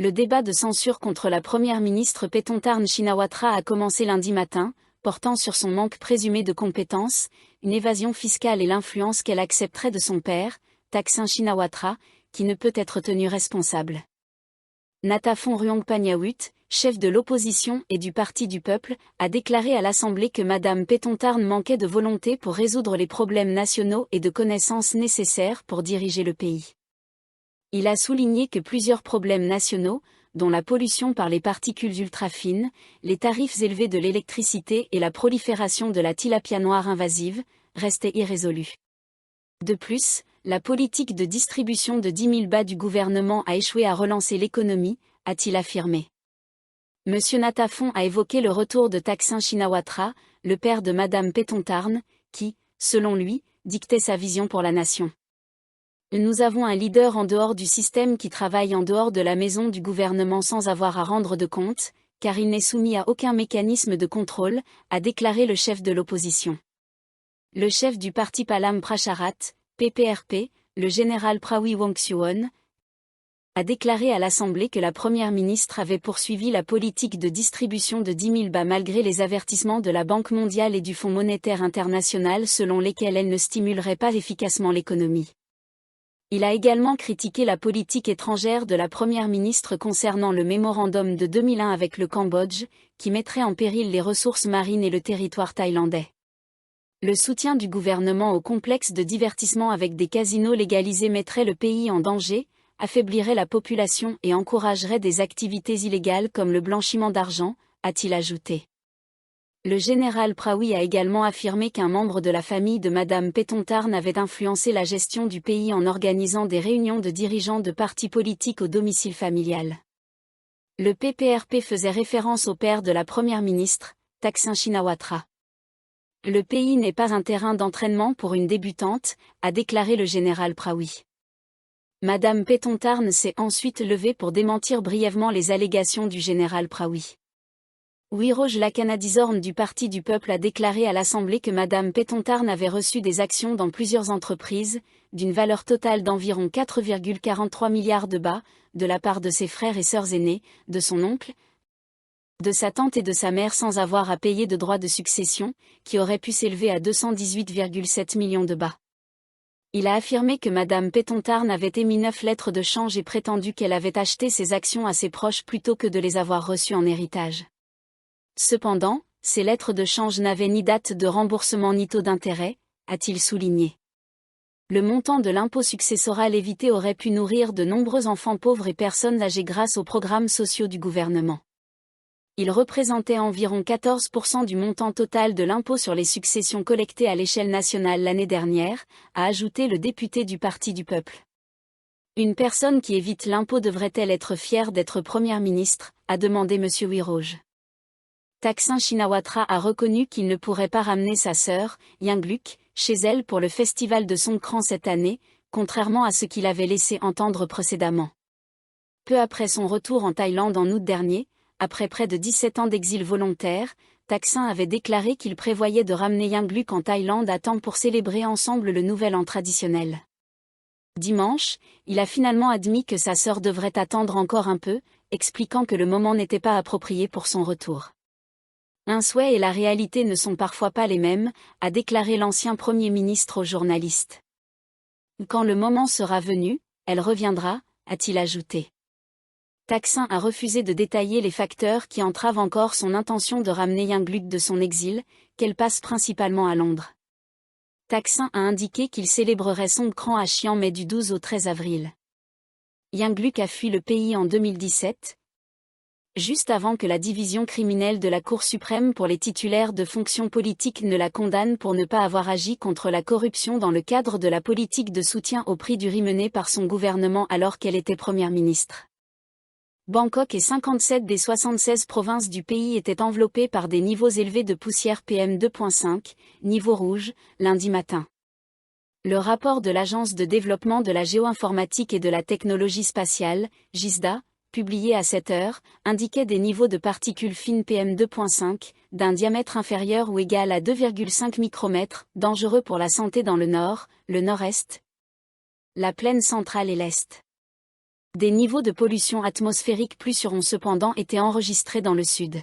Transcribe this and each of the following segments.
Le débat de censure contre la première ministre Paetongtarn Shinawatra a commencé lundi matin, portant sur son manque présumé de compétences, une évasion fiscale et l'influence qu'elle accepterait de son père, Thaksin Shinawatra, qui ne peut être tenu responsable. Natafon Ruangpanyaut, chef de l'opposition et du Parti du peuple, a déclaré à l'Assemblée que Madame Paetongtarn manquait de volonté pour résoudre les problèmes nationaux et de connaissances nécessaires pour diriger le pays. Il a souligné que plusieurs problèmes nationaux, dont la pollution par les particules ultrafines, les tarifs élevés de l'électricité et la prolifération de la tilapia noire invasive, restaient irrésolus. De plus, la politique de distribution de 10 000 bas du gouvernement a échoué à relancer l'économie, a-t-il affirmé. Monsieur Natafon a évoqué le retour de Thaksin Shinawatra, le père de Madame Paetongtarn, qui, selon lui, dictait sa vision pour la nation. Nous avons un leader en dehors du système qui travaille en dehors de la maison du gouvernement sans avoir à rendre de compte, car il n'est soumis à aucun mécanisme de contrôle, a déclaré le chef de l'opposition. Le chef du parti Palam Pracharat, PPRP, le général Prawi Wongsuwon, a déclaré à l'Assemblée que la première ministre avait poursuivi la politique de distribution de 10 000 bas malgré les avertissements de la Banque mondiale et du Fonds monétaire international selon lesquels elle ne stimulerait pas efficacement l'économie. Il a également critiqué la politique étrangère de la première ministre concernant le mémorandum de 2001 avec le Cambodge, qui mettrait en péril les ressources marines et le territoire thaïlandais. Le soutien du gouvernement au complexe de divertissement avec des casinos légalisés mettrait le pays en danger, affaiblirait la population et encouragerait des activités illégales comme le blanchiment d'argent, a-t-il ajouté. Le général Prawi a également affirmé qu'un membre de la famille de Madame Paetongtarn avait influencé la gestion du pays en organisant des réunions de dirigeants de partis politiques au domicile familial. Le PPRP faisait référence au père de la première ministre, Thaksin Shinawatra. Le pays n'est pas un terrain d'entraînement pour une débutante, a déclaré le général Prawi. Madame Paetongtarn s'est ensuite levée pour démentir brièvement les allégations du général Prawi. Wiroj Lakanadizorn du Parti du peuple a déclaré à l'Assemblée que Madame Paetongtarn avait reçu des actions dans plusieurs entreprises, d'une valeur totale d'environ 4,43 milliards de bahts, de la part de ses frères et sœurs aînés, de son oncle, de sa tante et de sa mère sans avoir à payer de droits de succession, qui auraient pu s'élever à 218,7 millions de bahts. Il a affirmé que Madame Paetongtarn avait émis 9 lettres de change et prétendu qu'elle avait acheté ses actions à ses proches plutôt que de les avoir reçues en héritage. Cependant, ces lettres de change n'avaient ni date de remboursement ni taux d'intérêt, a-t-il souligné. Le montant de l'impôt successoral évité aurait pu nourrir de nombreux enfants pauvres et personnes âgées grâce aux programmes sociaux du gouvernement. Il représentait environ 14% du montant total de l'impôt sur les successions collecté à l'échelle nationale l'année dernière, a ajouté le député du Parti du peuple. Une personne qui évite l'impôt devrait-elle être fière d'être première ministre, a demandé M. Wiroj. Thaksin Shinawatra a reconnu qu'il ne pourrait pas ramener sa sœur, Yingluck, chez elle pour le festival de Songkran cette année, contrairement à ce qu'il avait laissé entendre précédemment. Peu après son retour en Thaïlande en août dernier, après près de 17 ans d'exil volontaire, Thaksin avait déclaré qu'il prévoyait de ramener Yingluck en Thaïlande à temps pour célébrer ensemble le Nouvel An traditionnel. Dimanche, il a finalement admis que sa sœur devrait attendre encore un peu, expliquant que le moment n'était pas approprié pour son retour. Un souhait et la réalité ne sont parfois pas les mêmes, a déclaré l'ancien Premier ministre aux journalistes. Quand le moment sera venu, elle reviendra, a-t-il ajouté. Thaksin a refusé de détailler les facteurs qui entravent encore son intention de ramener Yingluck de son exil, qu'elle passe principalement à Londres. Thaksin a indiqué qu'il célébrerait Songkran à Chiang Mai du 12 au 13 avril. Yingluck a fui le pays en 2017, juste avant que la division criminelle de la Cour suprême pour les titulaires de fonctions politiques ne la condamne pour ne pas avoir agi contre la corruption dans le cadre de la politique de soutien au prix du riz menée par son gouvernement alors qu'elle était première ministre. Bangkok et 57 des 76 provinces du pays étaient enveloppées par des niveaux élevés de poussière PM2.5, niveau rouge, lundi matin. Le rapport de l'Agence de développement de la géoinformatique et de la technologie spatiale, GISDA, publié à 7 heures, indiquait des niveaux de particules fines PM2.5, d'un diamètre inférieur ou égal à 2,5 micromètres, dangereux pour la santé dans le nord, le nord-est, la plaine centrale et l'est. Des niveaux de pollution atmosphérique plus sûrs ont cependant été enregistrés dans le sud.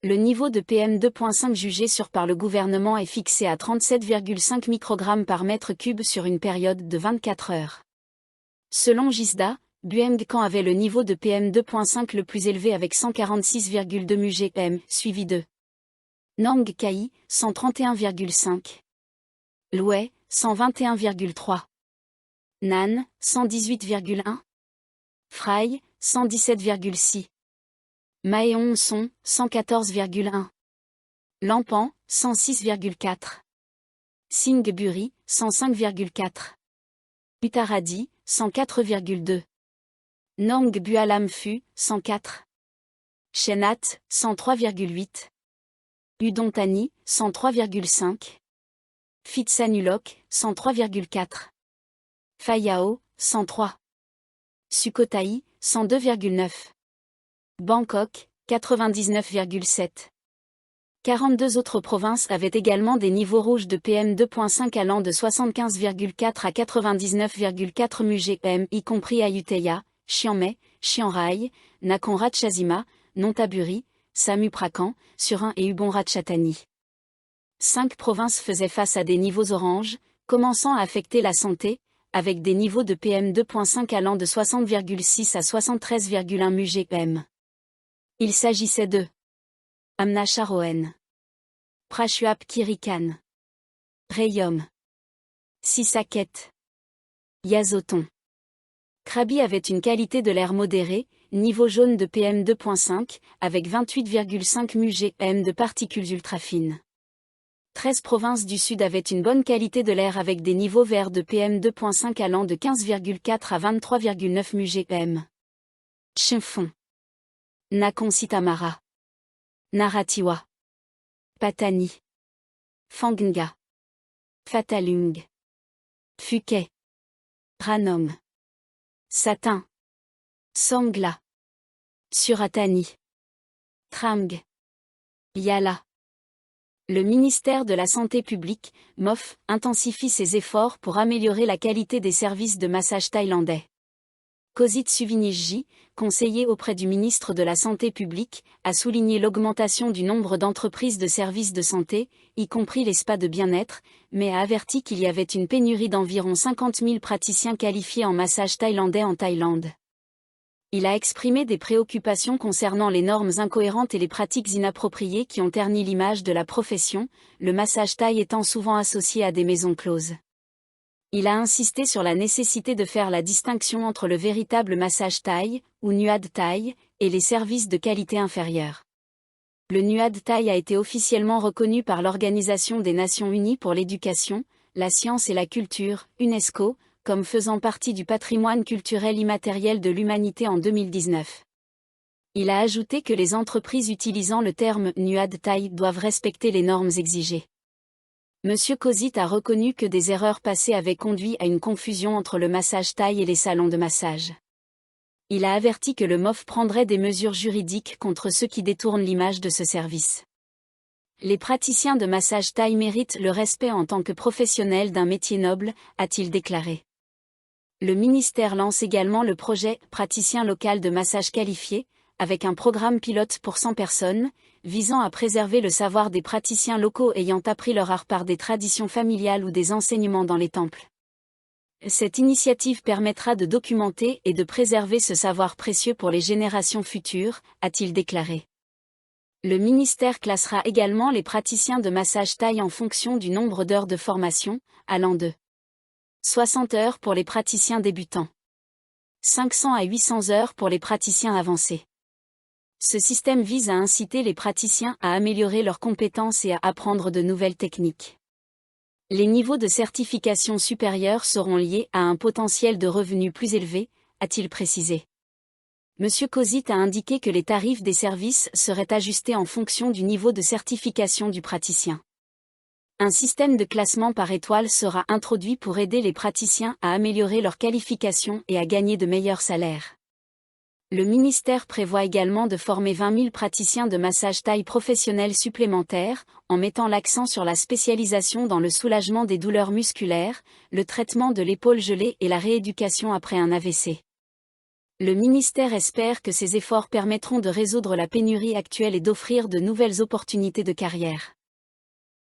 Le niveau de PM2.5 jugé sûr par le gouvernement est fixé à 37,5 microgrammes par mètre cube sur une période de 24 heures. Selon GISDA, Buengkan avait le niveau de PM2.5 le plus élevé avec 146,2 mg/m, suivi de Nang Khai, 131,5. Loei, 121,3. Nan, 118,1. Phrae, 117,6. Maeon-son, 114,1. Lampan, 106,4. Singburi, 105,4. Uttaradi, 104,2. Nong Bualam-Phu, 104. Chenat, 103,8. Udon-Thani, 103,5. Phitsanulok, 103,4. Phayao, 103. Sukhothai, 102,9. Bangkok, 99,7. 42 autres provinces avaient également des niveaux rouges de PM2.5 allant de 75,4 à 99,4 mg/m, y compris Ayutthaya, Chiang Mai, Chiang Rai, Nakhon Ratchasima, Nonthaburi, Samut Prakan, Surin et Ubon Ratchathani. 5 provinces faisaient face à des niveaux oranges, commençant à affecter la santé, avec des niveaux de PM2.5 allant de 60,6 à 73,1 mg/m. Il s'agissait de Amna Charoen, Prachuap Khiri Khan, Rayom, Sisaket, Yasothon. Krabi avait une qualité de l'air modérée, niveau jaune de PM2.5, avec 28,5 mg/m de particules ultrafines. 13 provinces du Sud avaient une bonne qualité de l'air avec des niveaux verts de PM2.5 allant de 15,4 à 23,9 mg/m. Chimphon, Nakhon Si Thammarat, Narathiwat, Pattani, Phang-Nga, Phathalung, Phuket, Ranong, Satin, Songkhla, Suratani, Tramg, Yala. Le ministère de la Santé publique, MOF, intensifie ses efforts pour améliorer la qualité des services de massage thaïlandais. Kosit Suvinijji, conseiller auprès du ministre de la Santé publique, a souligné l'augmentation du nombre d'entreprises de services de santé, y compris les spas de bien-être, mais a averti qu'il y avait une pénurie d'environ 50 000 praticiens qualifiés en massage thaïlandais en Thaïlande. Il a exprimé des préoccupations concernant les normes incohérentes et les pratiques inappropriées qui ont terni l'image de la profession, le massage thaï étant souvent associé à des maisons closes. Il a insisté sur la nécessité de faire la distinction entre le véritable massage thaï, ou Nuad Thai, et les services de qualité inférieure. Le Nuad Thai a été officiellement reconnu par l'Organisation des Nations Unies pour l'éducation, la science et la culture, UNESCO, comme faisant partie du patrimoine culturel immatériel de l'humanité en 2019. Il a ajouté que les entreprises utilisant le terme Nuad Thai doivent respecter les normes exigées. M. Kosit a reconnu que des erreurs passées avaient conduit à une confusion entre le massage thaï et les salons de massage. Il a averti que le MOF prendrait des mesures juridiques contre ceux qui détournent l'image de ce service. Les praticiens de massage thaï méritent le respect en tant que professionnels d'un métier noble, a-t-il déclaré. Le ministère lance également le projet « Praticien local de massage qualifié », avec un programme pilote pour 100 personnes, visant à préserver le savoir des praticiens locaux ayant appris leur art par des traditions familiales ou des enseignements dans les temples. Cette initiative permettra de documenter et de préserver ce savoir précieux pour les générations futures, a-t-il déclaré. Le ministère classera également les praticiens de massage thaï en fonction du nombre d'heures de formation, allant de 60 heures pour les praticiens débutants, 500 à 800 heures pour les praticiens avancés. Ce système vise à inciter les praticiens à améliorer leurs compétences et à apprendre de nouvelles techniques. Les niveaux de certification supérieurs seront liés à un potentiel de revenus plus élevé, a-t-il précisé. M. Kosit a indiqué que les tarifs des services seraient ajustés en fonction du niveau de certification du praticien. Un système de classement par étoile sera introduit pour aider les praticiens à améliorer leur qualification et à gagner de meilleurs salaires. Le ministère prévoit également de former 20 000 praticiens de massage thaï professionnels supplémentaires, en mettant l'accent sur la spécialisation dans le soulagement des douleurs musculaires, le traitement de l'épaule gelée et la rééducation après un AVC. Le ministère espère que ces efforts permettront de résoudre la pénurie actuelle et d'offrir de nouvelles opportunités de carrière.